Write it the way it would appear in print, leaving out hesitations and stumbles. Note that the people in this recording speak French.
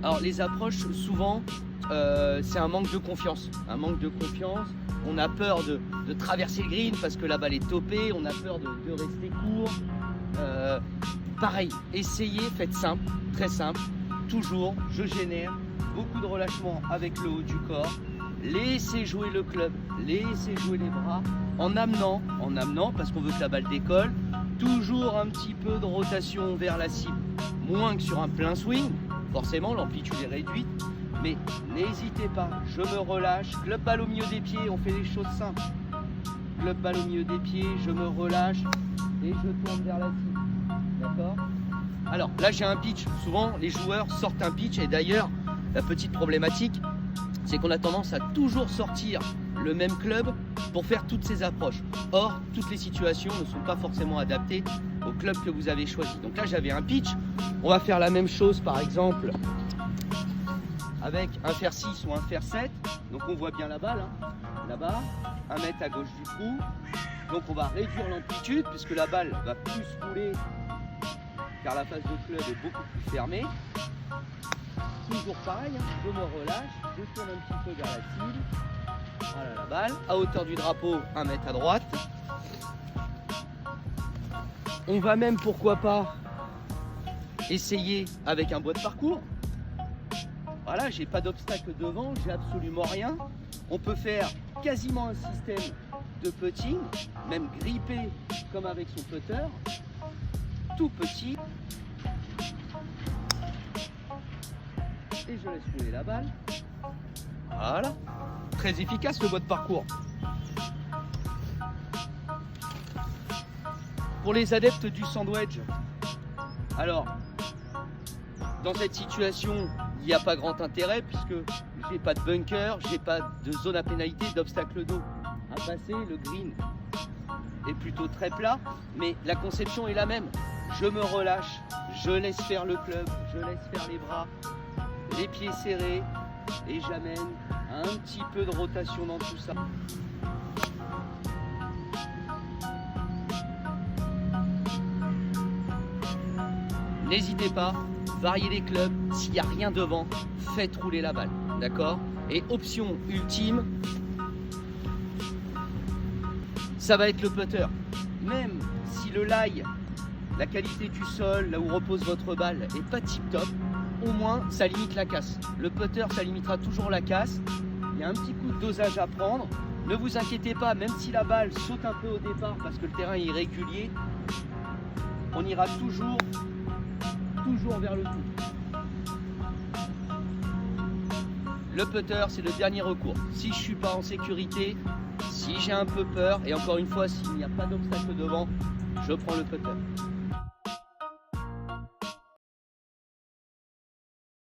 Alors les approches, souvent, c'est un manque de confiance. Un manque de confiance. On a peur de traverser le green parce que la balle est topée. On a peur de rester court. Pareil, essayez, faites simple, très simple. Toujours, je génère beaucoup de relâchement avec le haut du corps. Laissez jouer le club, laissez jouer les bras en amenant, parce qu'on veut que la balle décolle. Toujours un petit peu de rotation vers la cible, moins que sur un plein swing. Forcément, l'amplitude est réduite, mais n'hésitez pas, je me relâche. Club balle au milieu des pieds, on fait les choses simples. Club balle au milieu des pieds, je me relâche et je tourne vers la cible. D'accord? Alors là, j'ai un pitch. Souvent, les joueurs sortent un pitch et d'ailleurs, la petite problématique, c'est qu'on a tendance à toujours sortir le même club pour faire toutes ces approches. Or, toutes les situations ne sont pas forcément adaptées au club que vous avez choisi. Donc là, j'avais un pitch. On va faire la même chose, par exemple, avec un fer 6 ou un fer 7. Donc on voit bien la balle, hein, là-bas, 1 mètre à gauche du trou. Donc on va réduire l'amplitude puisque la balle va plus couler car la face de club est beaucoup plus fermée. Toujours pareil, hein, je me relâche, je tourne un petit peu vers la cible. Voilà la balle, à hauteur du drapeau, 1 mètre à droite. On va même, pourquoi pas, essayer avec un bois de parcours. Voilà, j'ai pas d'obstacle devant, j'ai absolument rien. On peut faire quasiment un système de putting, même grippé comme avec son putter, tout petit. Et je laisse rouler la balle. Voilà. Très efficace le bois de parcours. Pour les adeptes du sandwich, alors, dans cette situation, il n'y a pas grand intérêt puisque j'ai pas de bunker, j'ai pas de zone à pénalité, d'obstacle d'eau à passer. Le green est plutôt très plat, mais la conception est la même. Je me relâche, je laisse faire le club, je laisse faire les bras, les pieds serrés et j'amène un petit peu de rotation dans tout ça. N'hésitez pas, variez les clubs, s'il n'y a rien devant, faites rouler la balle, d'accord? Et option ultime, ça va être le putter. Même si le lie, la qualité du sol, là où repose votre balle, est pas tip top, au moins ça limite la casse. Le putter, ça limitera toujours la casse. Il y a un petit coup de dosage à prendre. Ne vous inquiétez pas, même si la balle saute un peu au départ parce que le terrain est irrégulier, on ira toujours vers le tout. Le putter, c'est le dernier recours. Si je suis pas en sécurité, si j'ai un peu peur, et encore une fois, s'il n'y a pas d'obstacle devant, je prends le putter.